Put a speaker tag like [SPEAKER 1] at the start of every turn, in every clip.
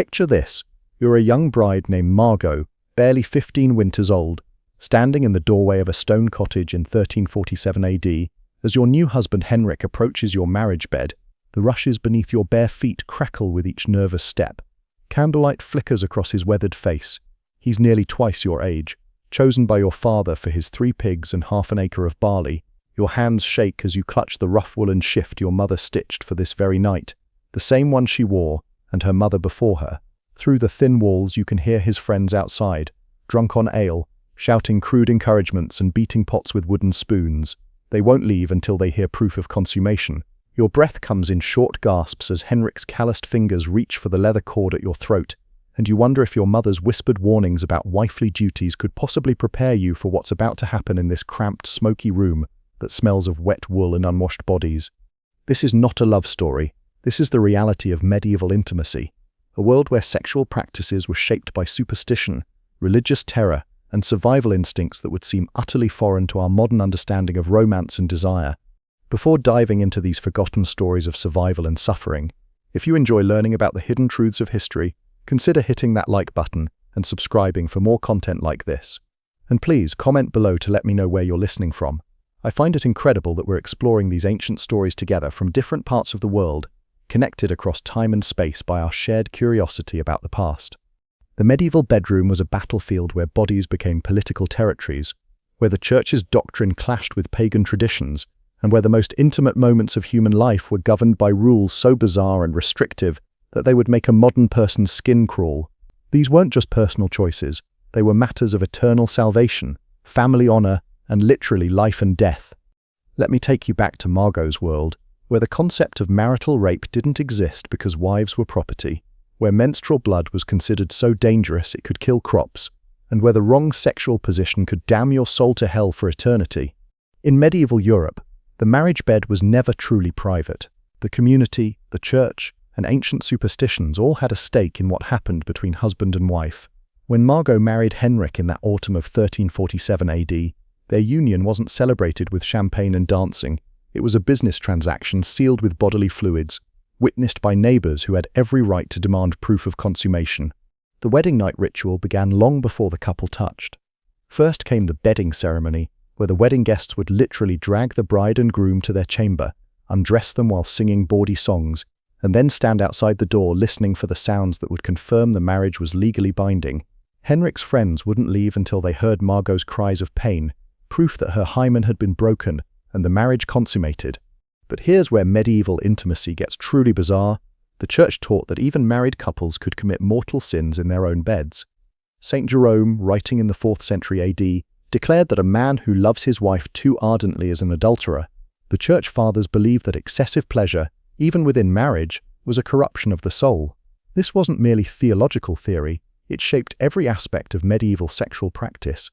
[SPEAKER 1] Picture this. You're a young bride named Margot, barely 15 winters old, standing in the doorway of a stone cottage in 1347 AD. As your new husband Henrik approaches your marriage bed, the rushes beneath your bare feet crackle with each nervous step. Candlelight flickers across his weathered face. He's nearly twice your age, chosen by your father for his 3 pigs and half an acre of barley. Your hands shake as you clutch the rough woolen shift your mother stitched for this very night, the same one she wore, and her mother before her. Through the thin walls you can hear his friends outside, drunk on ale, shouting crude encouragements and beating pots with wooden spoons. They won't leave until they hear proof of consummation. Your breath comes in short gasps as Henrik's calloused fingers reach for the leather cord at your throat, and you wonder if your mother's whispered warnings about wifely duties could possibly prepare you for what's about to happen in this cramped, smoky room that smells of wet wool and unwashed bodies. This is not a love story. This is the reality of medieval intimacy, a world where sexual practices were shaped by superstition, religious terror, and survival instincts that would seem utterly foreign to our modern understanding of romance and desire. Before diving into these forgotten stories of survival and suffering, if you enjoy learning about the hidden truths of history, consider hitting that like button and subscribing for more content like this. And please comment below to let me know where you're listening from. I find it incredible that we're exploring these ancient stories together from different parts of the world, connected across time and space by our shared curiosity about the past. The medieval bedroom was a battlefield where bodies became political territories, where the church's doctrine clashed with pagan traditions, and where the most intimate moments of human life were governed by rules so bizarre and restrictive that they would make a modern person's skin crawl. These weren't just personal choices, they were matters of eternal salvation, family honor, and literally life and death. Let me take you back to Margot's world, where the concept of marital rape didn't exist because wives were property, where menstrual blood was considered so dangerous it could kill crops, and where the wrong sexual position could damn your soul to hell for eternity. In medieval Europe, the marriage bed was never truly private. The community, the church, and ancient superstitions all had a stake in what happened between husband and wife. When Margot married Henrik in that autumn of 1347 AD, their union wasn't celebrated with champagne and dancing. It was a business transaction sealed with bodily fluids, witnessed by neighbors who had every right to demand proof of consummation. The wedding night ritual began long before the couple touched. First came the bedding ceremony, where the wedding guests would literally drag the bride and groom to their chamber, undress them while singing bawdy songs, and then stand outside the door listening for the sounds that would confirm the marriage was legally binding. Henrik's friends wouldn't leave until they heard Margot's cries of pain, proof that her hymen had been broken and the marriage consummated. But here's where medieval intimacy gets truly bizarre. The church taught that even married couples could commit mortal sins in their own beds. Saint Jerome, writing in the 4th century AD, declared that a man who loves his wife too ardently is an adulterer. The church fathers believed that excessive pleasure, even within marriage, was a corruption of the soul. This wasn't merely theological theory, it shaped every aspect of medieval sexual practice.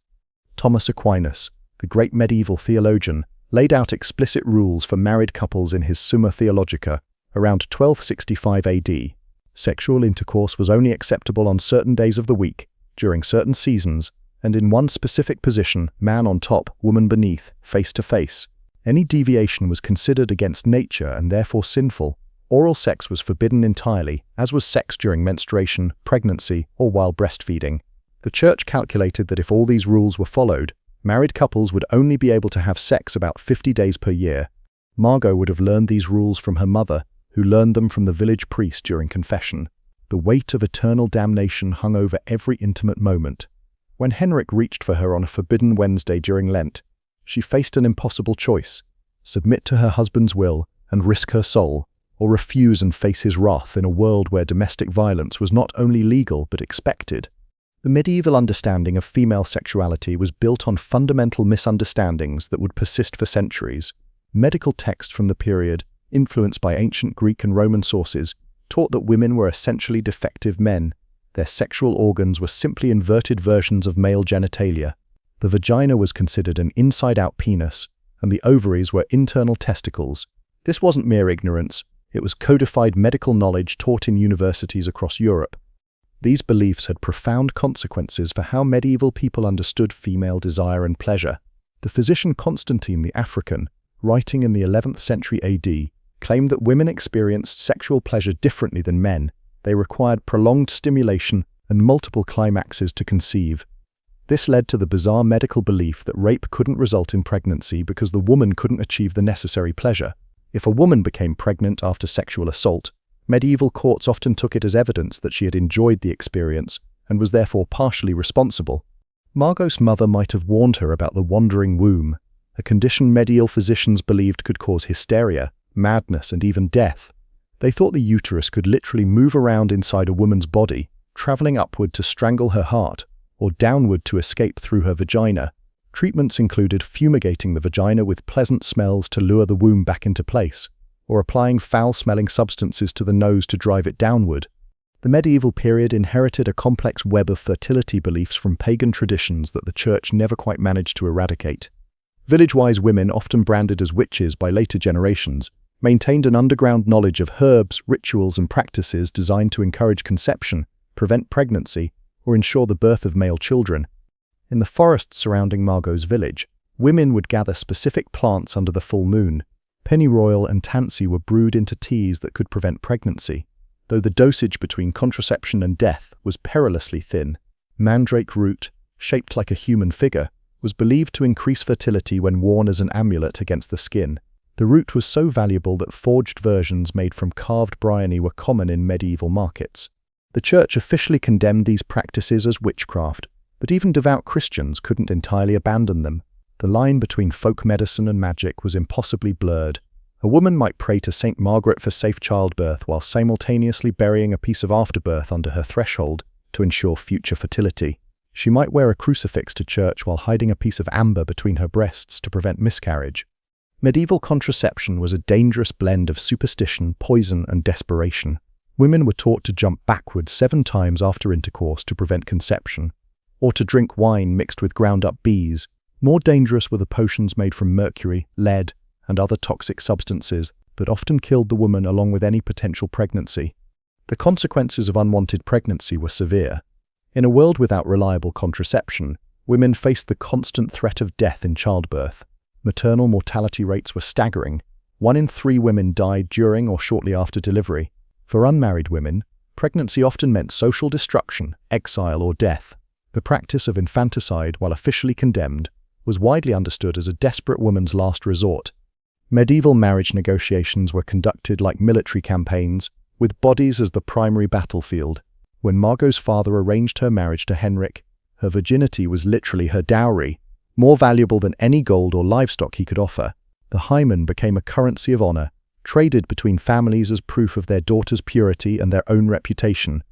[SPEAKER 1] Thomas Aquinas, the great medieval theologian, laid out explicit rules for married couples in his Summa Theologica around 1265 AD. Sexual intercourse was only acceptable on certain days of the week, during certain seasons, and in one specific position, man on top, woman beneath, face to face. Any deviation was considered against nature and therefore sinful. Oral sex was forbidden entirely, as was sex during menstruation, pregnancy, or while breastfeeding. The church calculated that if all these rules were followed, married couples would only be able to have sex about 50 days per year. Margot would have learned these rules from her mother, who learned them from the village priest during confession. The weight of eternal damnation hung over every intimate moment. When Henrik reached for her on a forbidden Wednesday during Lent, she faced an impossible choice: submit to her husband's will and risk her soul, or refuse and face his wrath in a world where domestic violence was not only legal but expected. The medieval understanding of female sexuality was built on fundamental misunderstandings that would persist for centuries. Medical texts from the period, influenced by ancient Greek and Roman sources, taught that women were essentially defective men. Their sexual organs were simply inverted versions of male genitalia. The vagina was considered an inside-out penis, and the ovaries were internal testicles. This wasn't mere ignorance, it was codified medical knowledge taught in universities across Europe. These beliefs had profound consequences for how medieval people understood female desire and pleasure. The physician Constantine the African, writing in the 11th century AD, claimed that women experienced sexual pleasure differently than men, They required prolonged stimulation and multiple climaxes to conceive. This led to the bizarre medical belief that rape couldn't result in pregnancy because the woman couldn't achieve the necessary pleasure. If a woman became pregnant after sexual assault, medieval courts often took it as evidence that she had enjoyed the experience and was therefore partially responsible. Margot's mother might have warned her about the wandering womb, a condition medieval physicians believed could cause hysteria, madness, and even death. They thought the uterus could literally move around inside a woman's body, traveling upward to strangle her heart, or downward to escape through her vagina. Treatments included fumigating the vagina with pleasant smells to lure the womb back into place, or applying foul-smelling substances to the nose to drive it downward. The medieval period inherited a complex web of fertility beliefs from pagan traditions that the church never quite managed to eradicate. Village-wise women, often branded as witches by later generations, maintained an underground knowledge of herbs, rituals, and practices designed to encourage conception, prevent pregnancy, or ensure the birth of male children. In the forests surrounding Margot's village, women would gather specific plants under the full moon. Pennyroyal and tansy were brewed into teas that could prevent pregnancy, though the dosage between contraception and death was perilously thin. Mandrake root, shaped like a human figure, was believed to increase fertility when worn as an amulet against the skin. The root was so valuable that forged versions made from carved bryony were common in medieval markets. The church officially condemned these practices as witchcraft, but even devout Christians couldn't entirely abandon them. The line between folk medicine and magic was impossibly blurred. A woman might pray to Saint Margaret for safe childbirth while simultaneously burying a piece of afterbirth under her threshold to ensure future fertility. She might wear a crucifix to church while hiding a piece of amber between her breasts to prevent miscarriage. Medieval contraception was a dangerous blend of superstition, poison, and desperation. Women were taught to jump backwards 7 times after intercourse to prevent conception, or to drink wine mixed with ground-up bees. More dangerous were the potions made from mercury, lead, and other toxic substances that often killed the woman along with any potential pregnancy. The consequences of unwanted pregnancy were severe. In a world without reliable contraception, women faced the constant threat of death in childbirth. Maternal mortality rates were staggering. 1 in 3 women died during or shortly after delivery. For unmarried women, pregnancy often meant social destruction, exile, or death. The practice of infanticide, while officially condemned, was widely understood as a desperate woman's last resort. Medieval marriage negotiations were conducted like military campaigns, with bodies as the primary battlefield. When Margot's father arranged her marriage to Henrik, her virginity was literally her dowry, more valuable than any gold or livestock he could offer. The hymen became a currency of honor, traded between families as proof of their daughter's purity and their own reputation.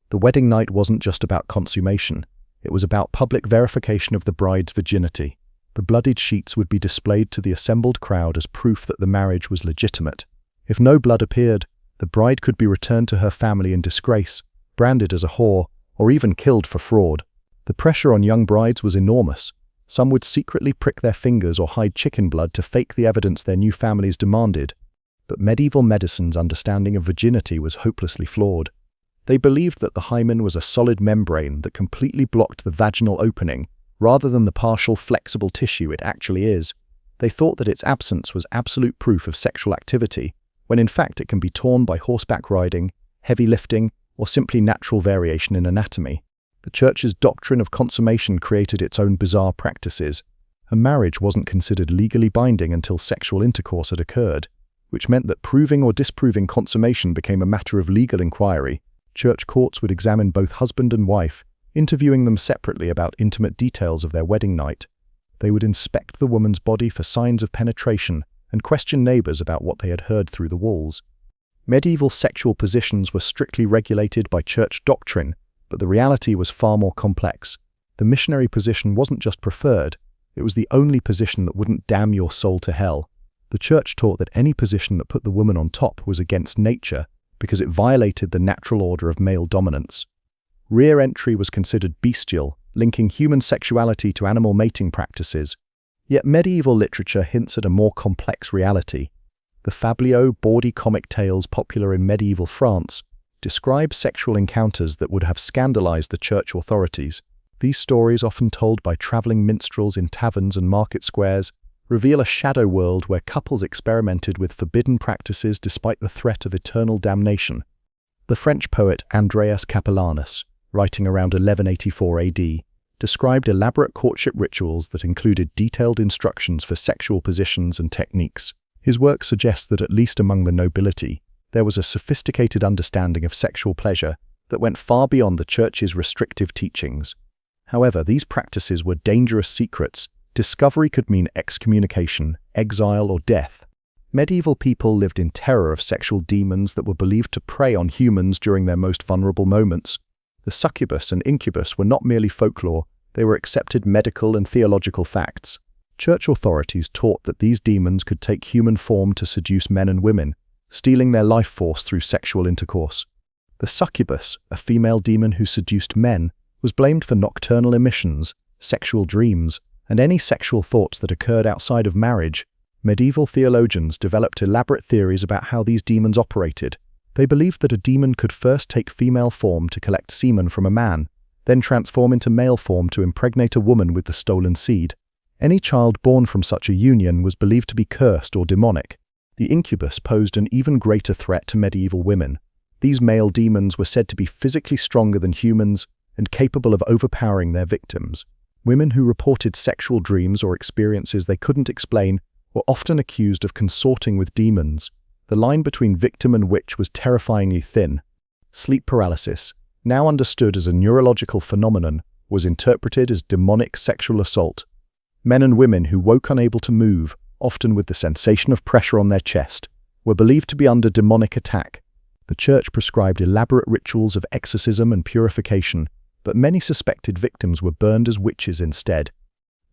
[SPEAKER 1] The wedding night wasn't just about consummation, it was about public verification of the bride's virginity. The bloodied sheets would be displayed to the assembled crowd as proof that the marriage was legitimate. If no blood appeared, the bride could be returned to her family in disgrace, branded as a whore, or even killed for fraud. The pressure on young brides was enormous. Some would secretly prick their fingers or hide chicken blood to fake the evidence their new families demanded. But medieval medicine's understanding of virginity was hopelessly flawed. They believed that the hymen was a solid membrane that completely blocked the vaginal opening, rather than the partial flexible tissue it actually is. They thought that its absence was absolute proof of sexual activity, when in fact it can be torn by horseback riding, heavy lifting, or simply natural variation in anatomy. The church's doctrine of consummation created its own bizarre practices. A marriage wasn't considered legally binding until sexual intercourse had occurred, which meant that proving or disproving consummation became a matter of legal inquiry. Church courts would examine both husband and wife, interviewing them separately about intimate details of their wedding night. They would inspect the woman's body for signs of penetration and question neighbors about what they had heard through the walls. Medieval sexual positions were strictly regulated by church doctrine, but the reality was far more complex. The missionary position wasn't just preferred, it was the only position that wouldn't damn your soul to hell. The church taught that any position that put the woman on top was against nature because it violated the natural order of male dominance. Rear entry was considered bestial, linking human sexuality to animal mating practices. Yet medieval literature hints at a more complex reality. The fabliaux, bawdy comic tales popular in medieval France, describe sexual encounters that would have scandalized the church authorities. These stories, often told by traveling minstrels in taverns and market squares, reveal a shadow world where couples experimented with forbidden practices despite the threat of eternal damnation. The French poet Andreas Capellanus, writing around 1184 AD, described elaborate courtship rituals that included detailed instructions for sexual positions and techniques. His work suggests that at least among the nobility, there was a sophisticated understanding of sexual pleasure that went far beyond the Church's restrictive teachings. However, these practices were dangerous secrets. Discovery could mean excommunication, exile, or death. Medieval people lived in terror of sexual demons that were believed to prey on humans during their most vulnerable moments. The succubus and incubus were not merely folklore, they were accepted medical and theological facts. Church authorities taught that these demons could take human form to seduce men and women, stealing their life force through sexual intercourse. The succubus, a female demon who seduced men, was blamed for nocturnal emissions, sexual dreams, and any sexual thoughts that occurred outside of marriage. Medieval theologians developed elaborate theories about how these demons operated. They believed that a demon could first take female form to collect semen from a man, then transform into male form to impregnate a woman with the stolen seed. Any child born from such a union was believed to be cursed or demonic. The incubus posed an even greater threat to medieval women. These male demons were said to be physically stronger than humans and capable of overpowering their victims. Women who reported sexual dreams or experiences they couldn't explain were often accused of consorting with demons. The line between victim and witch was terrifyingly thin. Sleep paralysis, now understood as a neurological phenomenon, was interpreted as demonic sexual assault. Men and women who woke unable to move, often with the sensation of pressure on their chest, were believed to be under demonic attack. The Church prescribed elaborate rituals of exorcism and purification, but many suspected victims were burned as witches instead.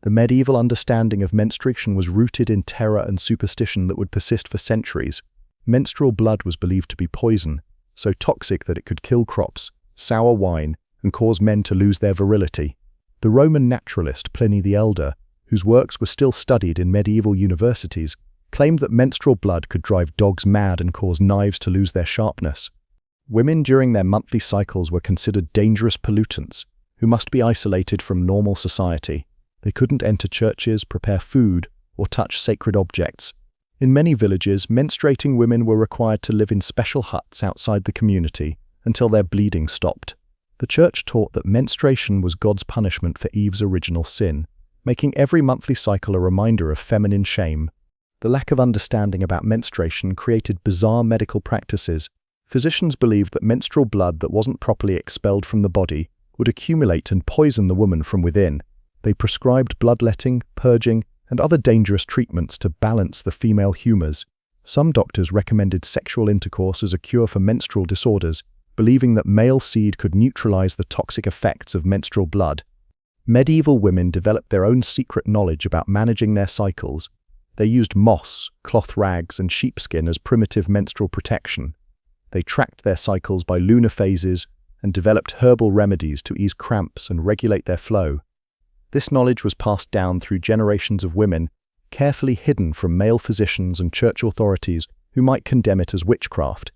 [SPEAKER 1] The medieval understanding of menstruation was rooted in terror and superstition that would persist for centuries. Menstrual blood was believed to be poison, so toxic that it could kill crops, sour wine, and cause men to lose their virility. The Roman naturalist Pliny the Elder, whose works were still studied in medieval universities, claimed that menstrual blood could drive dogs mad and cause knives to lose their sharpness. Women during their monthly cycles were considered dangerous pollutants, who must be isolated from normal society. They couldn't enter churches, prepare food, or touch sacred objects. In many villages, menstruating women were required to live in special huts outside the community until their bleeding stopped. The Church taught that menstruation was God's punishment for Eve's original sin, making every monthly cycle a reminder of feminine shame. The lack of understanding about menstruation created bizarre medical practices. Physicians believed that menstrual blood that wasn't properly expelled from the body would accumulate and poison the woman from within. They prescribed bloodletting, purging, and other dangerous treatments to balance the female humors. Some doctors recommended sexual intercourse as a cure for menstrual disorders, believing that male seed could neutralize the toxic effects of menstrual blood. Medieval women developed their own secret knowledge about managing their cycles. They used moss, cloth rags, and sheepskin as primitive menstrual protection. They tracked their cycles by lunar phases and developed herbal remedies to ease cramps and regulate their flow. This knowledge was passed down through generations of women, carefully hidden from male physicians and church authorities who might condemn it as witchcraft.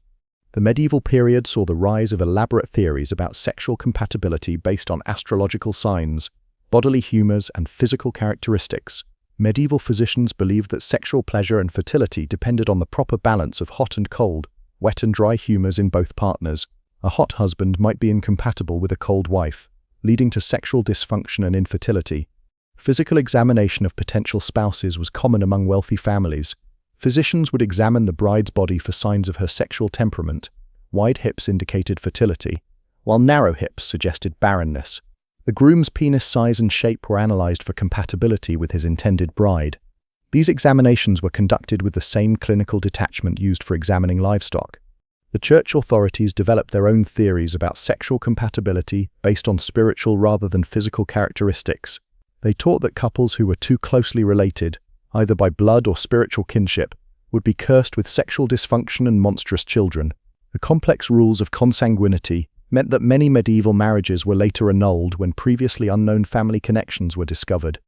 [SPEAKER 1] The medieval period saw the rise of elaborate theories about sexual compatibility based on astrological signs, bodily humors, and physical characteristics. Medieval physicians believed that sexual pleasure and fertility depended on the proper balance of hot and cold, wet and dry humors in both partners. A hot husband might be incompatible with a cold wife, leading to sexual dysfunction and infertility. Physical examination of potential spouses was common among wealthy families. Physicians would examine the bride's body for signs of her sexual temperament. Wide hips indicated fertility, while narrow hips suggested barrenness. The groom's penis size and shape were analyzed for compatibility with his intended bride. These examinations were conducted with the same clinical detachment used for examining livestock. The church authorities developed their own theories about sexual compatibility based on spiritual rather than physical characteristics. They taught that couples who were too closely related, either by blood or spiritual kinship, would be cursed with sexual dysfunction and monstrous children. The complex rules of consanguinity meant that many medieval marriages were later annulled when previously unknown family connections were discovered.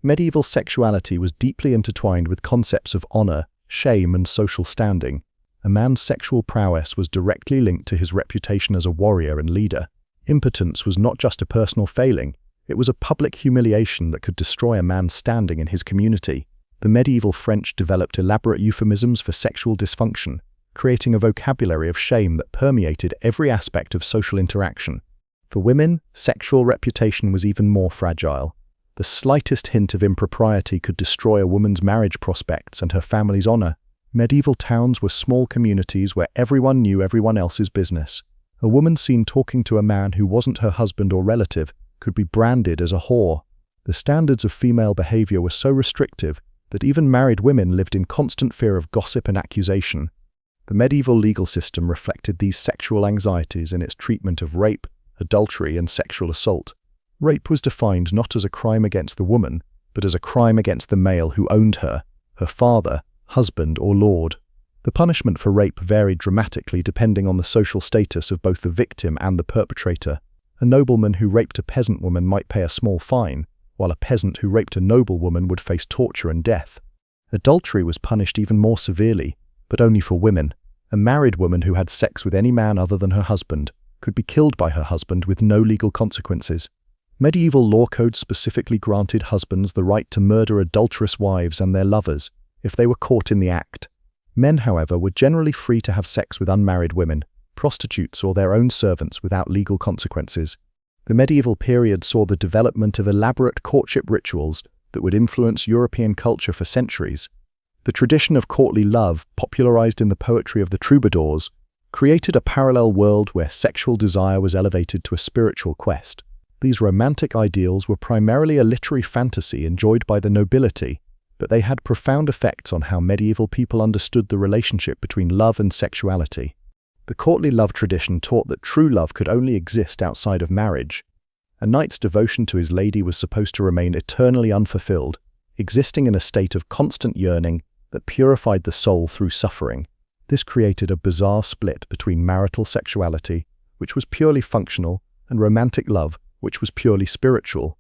[SPEAKER 1] Medieval sexuality was deeply intertwined with concepts of honor, shame, and social standing. A man's sexual prowess was directly linked to his reputation as a warrior and leader. Impotence was not just a personal failing, it was a public humiliation that could destroy a man's standing in his community. The medieval French developed elaborate euphemisms for sexual dysfunction, creating a vocabulary of shame that permeated every aspect of social interaction. For women, sexual reputation was even more fragile. The slightest hint of impropriety could destroy a woman's marriage prospects and her family's honor. Medieval towns were small communities where everyone knew everyone else's business. A woman seen talking to a man who wasn't her husband or relative could be branded as a whore. The standards of female behavior were so restrictive that even married women lived in constant fear of gossip and accusation. The medieval legal system reflected these sexual anxieties in its treatment of rape, adultery, and sexual assault. Rape was defined not as a crime against the woman, but as a crime against the male who owned her, her father, husband, or lord. The punishment for rape varied dramatically depending on the social status of both the victim and the perpetrator. A nobleman who raped a peasant woman might pay a small fine, while a peasant who raped a noble woman would face torture and death. Adultery was punished even more severely, but only for women. A married woman who had sex with any man other than her husband could be killed by her husband with no legal consequences. Medieval law codes specifically granted husbands the right to murder adulterous wives and their lovers if they were caught in the act. Men, however, were generally free to have sex with unmarried women, prostitutes, or their own servants without legal consequences. The medieval period saw the development of elaborate courtship rituals that would influence European culture for centuries. The tradition of courtly love, popularized in the poetry of the troubadours, created a parallel world where sexual desire was elevated to a spiritual quest. These romantic ideals were primarily a literary fantasy enjoyed by the nobility, but they had profound effects on how medieval people understood the relationship between love and sexuality. The courtly love tradition taught that true love could only exist outside of marriage. A knight's devotion to his lady was supposed to remain eternally unfulfilled, existing in a state of constant yearning that purified the soul through suffering. This created a bizarre split between marital sexuality, which was purely functional, and romantic love, which was purely spiritual.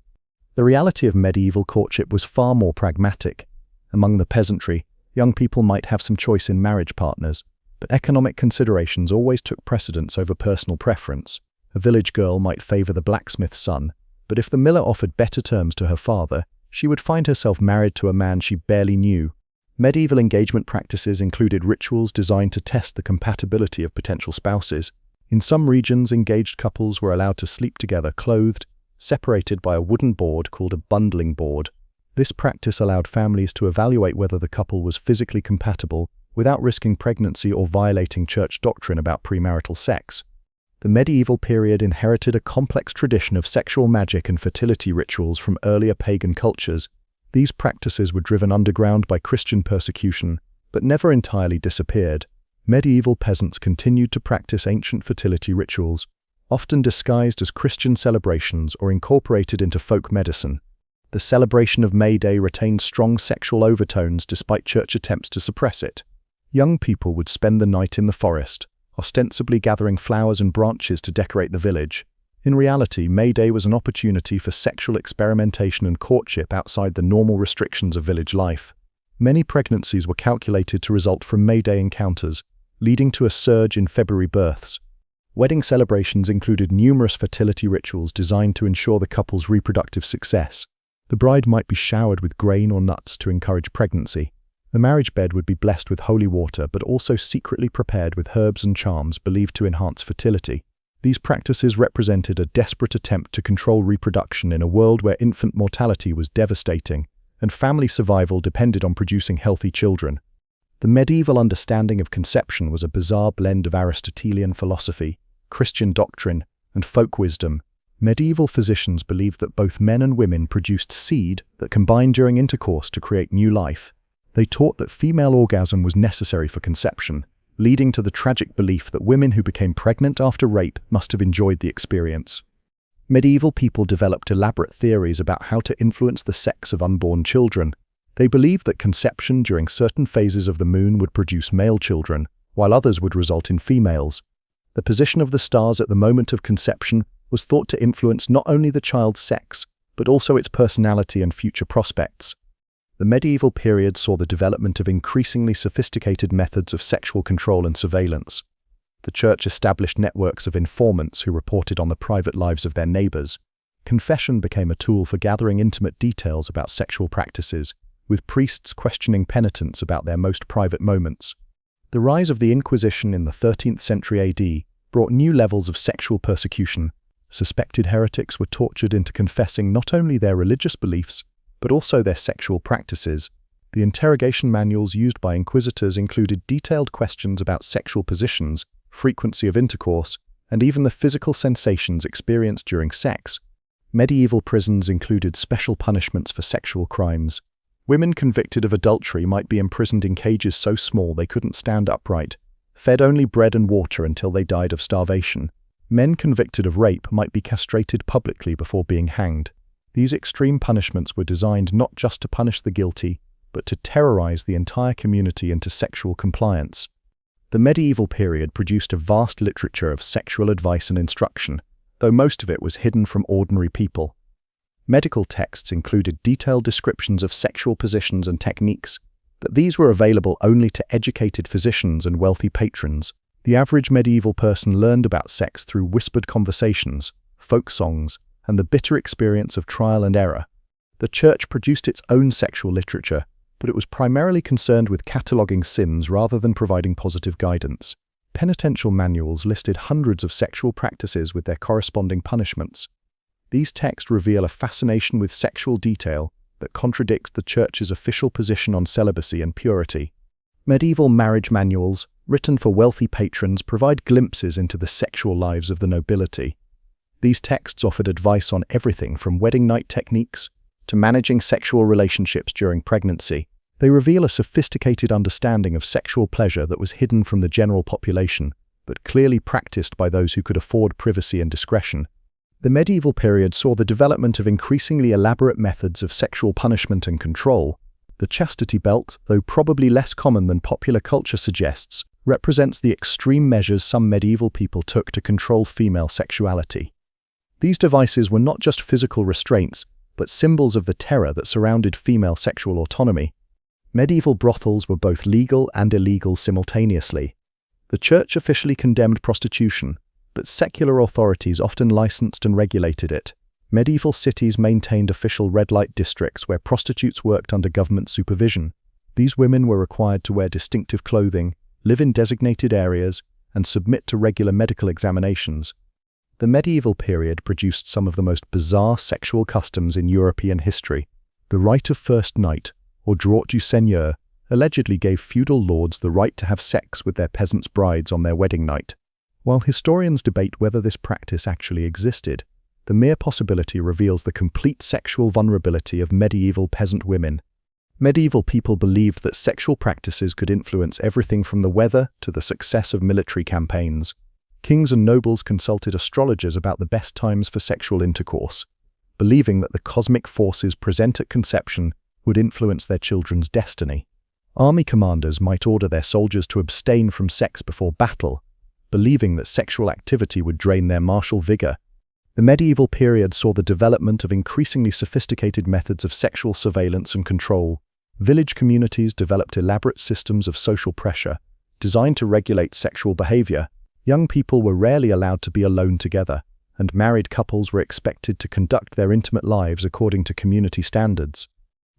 [SPEAKER 1] The reality of medieval courtship was far more pragmatic. Among the peasantry, young people might have some choice in marriage partners, but economic considerations always took precedence over personal preference. A village girl might favor the blacksmith's son, but if the miller offered better terms to her father, she would find herself married to a man she barely knew. Medieval engagement practices included rituals designed to test the compatibility of potential spouses. In some regions, engaged couples were allowed to sleep together clothed, separated by a wooden board called a bundling board. This practice allowed families to evaluate whether the couple was physically compatible without risking pregnancy or violating church doctrine about premarital sex. The medieval period inherited a complex tradition of sexual magic and fertility rituals from earlier pagan cultures. These practices were driven underground by Christian persecution, but never entirely disappeared. Medieval peasants continued to practice ancient fertility rituals, often disguised as Christian celebrations or incorporated into folk medicine. The celebration of May Day retained strong sexual overtones despite church attempts to suppress it. Young people would spend the night in the forest, ostensibly gathering flowers and branches to decorate the village. In reality, May Day was an opportunity for sexual experimentation and courtship outside the normal restrictions of village life. Many pregnancies were calculated to result from May Day encounters, leading to a surge in February births. Wedding celebrations included numerous fertility rituals designed to ensure the couple's reproductive success. The bride might be showered with grain or nuts to encourage pregnancy. The marriage bed would be blessed with holy water, but also secretly prepared with herbs and charms believed to enhance fertility. These practices represented a desperate attempt to control reproduction in a world where infant mortality was devastating, and family survival depended on producing healthy children. The medieval understanding of conception was a bizarre blend of Aristotelian philosophy, Christian doctrine, and folk wisdom. Medieval physicians believed that both men and women produced seed that combined during intercourse to create new life. They taught that female orgasm was necessary for conception, leading to the tragic belief that women who became pregnant after rape must have enjoyed the experience. Medieval people developed elaborate theories about how to influence the sex of unborn children. They believed that conception during certain phases of the moon would produce male children, while others would result in females. The position of the stars at the moment of conception was thought to influence not only the child's sex, but also its personality and future prospects. The medieval period saw the development of increasingly sophisticated methods of sexual control and surveillance. The church established networks of informants who reported on the private lives of their neighbors. Confession became a tool for gathering intimate details about sexual practices, with priests questioning penitents about their most private moments. The rise of the Inquisition in the 13th century AD brought new levels of sexual persecution. Suspected heretics were tortured into confessing not only their religious beliefs, but also their sexual practices. The interrogation manuals used by inquisitors included detailed questions about sexual positions, frequency of intercourse, and even the physical sensations experienced during sex. Medieval prisons included special punishments for sexual crimes. Women convicted of adultery might be imprisoned in cages so small they couldn't stand upright, fed only bread and water until they died of starvation. Men convicted of rape might be castrated publicly before being hanged. These extreme punishments were designed not just to punish the guilty, but to terrorize the entire community into sexual compliance. The medieval period produced a vast literature of sexual advice and instruction, though most of it was hidden from ordinary people. Medical texts included detailed descriptions of sexual positions and techniques, but these were available only to educated physicians and wealthy patrons. The average medieval person learned about sex through whispered conversations, folk songs, and the bitter experience of trial and error. The Church produced its own sexual literature, but it was primarily concerned with cataloguing sins rather than providing positive guidance. Penitential manuals listed hundreds of sexual practices with their corresponding punishments. These texts reveal a fascination with sexual detail that contradicts the Church's official position on celibacy and purity. Medieval marriage manuals, written for wealthy patrons, provide glimpses into the sexual lives of the nobility. These texts offered advice on everything from wedding night techniques to managing sexual relationships during pregnancy. They reveal a sophisticated understanding of sexual pleasure that was hidden from the general population, but clearly practiced by those who could afford privacy and discretion. The medieval period saw the development of increasingly elaborate methods of sexual punishment and control. The chastity belt, though probably less common than popular culture suggests, represents the extreme measures some medieval people took to control female sexuality. These devices were not just physical restraints, but symbols of the terror that surrounded female sexual autonomy. Medieval brothels were both legal and illegal simultaneously. The Church officially condemned prostitution, but secular authorities often licensed and regulated it. Medieval cities maintained official red light districts where prostitutes worked under government supervision. These women were required to wear distinctive clothing, live in designated areas, and submit to regular medical examinations. The medieval period produced some of the most bizarre sexual customs in European history. The right of first night, or droit du seigneur, allegedly gave feudal lords the right to have sex with their peasants' brides on their wedding night. While historians debate whether this practice actually existed, the mere possibility reveals the complete sexual vulnerability of medieval peasant women. Medieval people believed that sexual practices could influence everything from the weather to the success of military campaigns. Kings and nobles consulted astrologers about the best times for sexual intercourse, believing that the cosmic forces present at conception would influence their children's destiny. Army commanders might order their soldiers to abstain from sex before battle, believing that sexual activity would drain their martial vigor. The medieval period saw the development of increasingly sophisticated methods of sexual surveillance and control. Village communities developed elaborate systems of social pressure, designed to regulate sexual behavior. Young people were rarely allowed to be alone together, and married couples were expected to conduct their intimate lives according to community standards.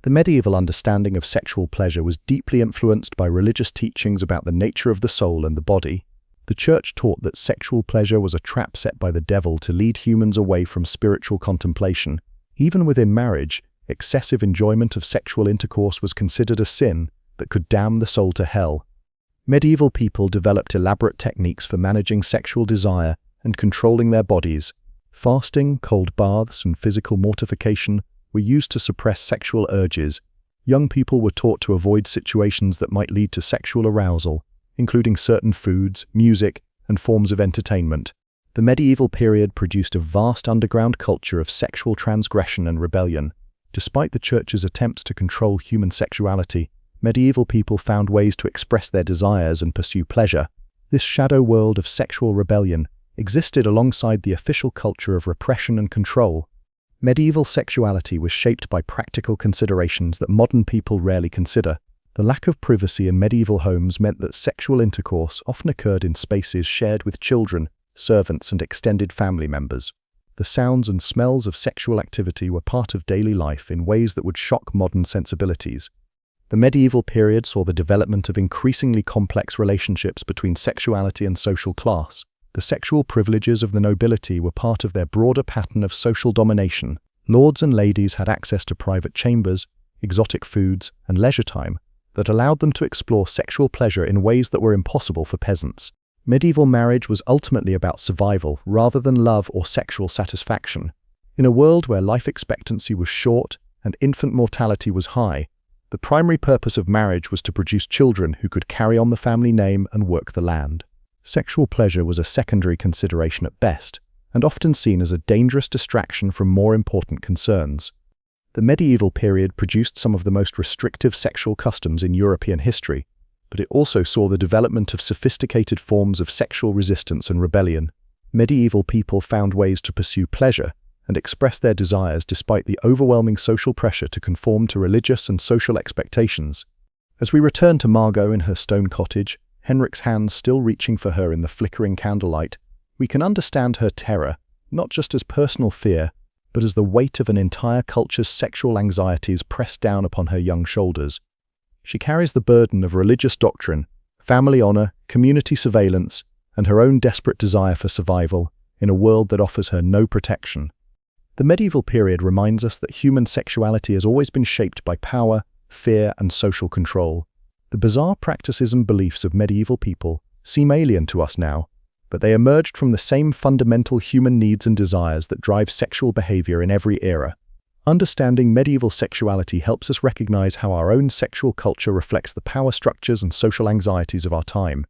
[SPEAKER 1] The medieval understanding of sexual pleasure was deeply influenced by religious teachings about the nature of the soul and the body. The Church taught that sexual pleasure was a trap set by the devil to lead humans away from spiritual contemplation. Even within marriage, excessive enjoyment of sexual intercourse was considered a sin that could damn the soul to hell. Medieval people developed elaborate techniques for managing sexual desire and controlling their bodies. Fasting, cold baths, and physical mortification were used to suppress sexual urges. Young people were taught to avoid situations that might lead to sexual arousal, including certain foods, music, and forms of entertainment. The medieval period produced a vast underground culture of sexual transgression and rebellion. Despite the Church's attempts to control human sexuality, medieval people found ways to express their desires and pursue pleasure. This shadow world of sexual rebellion existed alongside the official culture of repression and control. Medieval sexuality was shaped by practical considerations that modern people rarely consider. The lack of privacy in medieval homes meant that sexual intercourse often occurred in spaces shared with children, servants, and extended family members. The sounds and smells of sexual activity were part of daily life in ways that would shock modern sensibilities. The medieval period saw the development of increasingly complex relationships between sexuality and social class. The sexual privileges of the nobility were part of their broader pattern of social domination. Lords and ladies had access to private chambers, exotic foods, and leisure time that allowed them to explore sexual pleasure in ways that were impossible for peasants. Medieval marriage was ultimately about survival rather than love or sexual satisfaction. In a world where life expectancy was short and infant mortality was high, the primary purpose of marriage was to produce children who could carry on the family name and work the land. Sexual pleasure was a secondary consideration at best, and often seen as a dangerous distraction from more important concerns. The medieval period produced some of the most restrictive sexual customs in European history, but it also saw the development of sophisticated forms of sexual resistance and rebellion. Medieval people found ways to pursue pleasure and express their desires despite the overwhelming social pressure to conform to religious and social expectations. As we return to Margot in her stone cottage, Henrik's hands still reaching for her in the flickering candlelight, we can understand her terror, not just as personal fear, but as the weight of an entire culture's sexual anxieties pressed down upon her young shoulders. She carries the burden of religious doctrine, family honor, community surveillance, and her own desperate desire for survival in a world that offers her no protection. The medieval period reminds us that human sexuality has always been shaped by power, fear, and social control. The bizarre practices and beliefs of medieval people seem alien to us now, but they emerged from the same fundamental human needs and desires that drive sexual behavior in every era. Understanding medieval sexuality helps us recognize how our own sexual culture reflects the power structures and social anxieties of our time.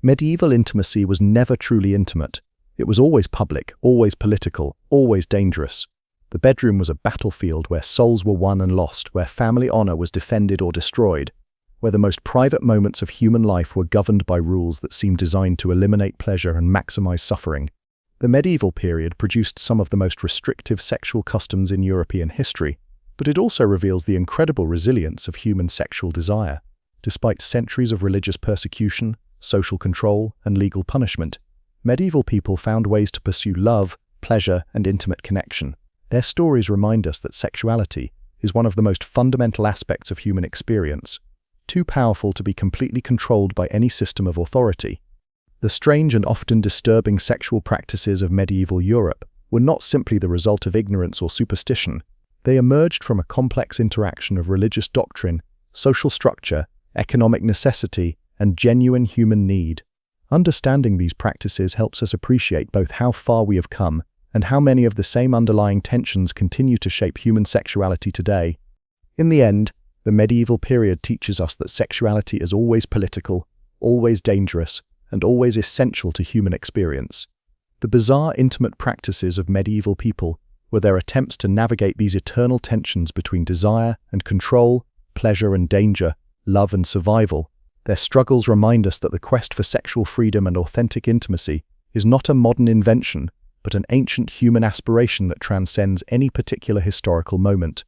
[SPEAKER 1] Medieval intimacy was never truly intimate. It was always public, always political, always dangerous. The bedroom was a battlefield where souls were won and lost, where family honor was defended or destroyed, where the most private moments of human life were governed by rules that seemed designed to eliminate pleasure and maximize suffering. The medieval period produced some of the most restrictive sexual customs in European history, but it also reveals the incredible resilience of human sexual desire. Despite centuries of religious persecution, social control, and legal punishment, medieval people found ways to pursue love, pleasure, and intimate connection. Their stories remind us that sexuality is one of the most fundamental aspects of human experience, too powerful to be completely controlled by any system of authority. The strange and often disturbing sexual practices of medieval Europe were not simply the result of ignorance or superstition. They emerged from a complex interaction of religious doctrine, social structure, economic necessity, and genuine human need. Understanding these practices helps us appreciate both how far we have come and how many of the same underlying tensions continue to shape human sexuality today. In the end, the medieval period teaches us that sexuality is always political, always dangerous, and always essential to human experience. The bizarre, intimate practices of medieval people were their attempts to navigate these eternal tensions between desire and control, pleasure and danger, love and survival. Their struggles remind us that the quest for sexual freedom and authentic intimacy is not a modern invention, but an ancient human aspiration that transcends any particular historical moment.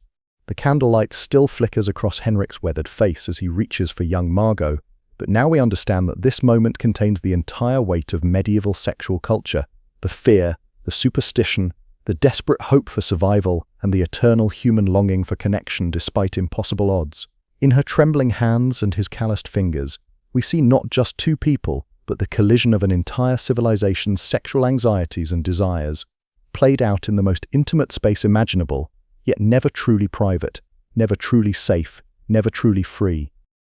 [SPEAKER 1] The candlelight still flickers across Henrik's weathered face as he reaches for young Margot, but now we understand that this moment contains the entire weight of medieval sexual culture, the fear, the superstition, the desperate hope for survival, and the eternal human longing for connection despite impossible odds. In her trembling hands and his calloused fingers, we see not just two people, but the collision of an entire civilization's sexual anxieties and desires, played out in the most intimate space imaginable, yet never truly private, never truly safe, never truly free.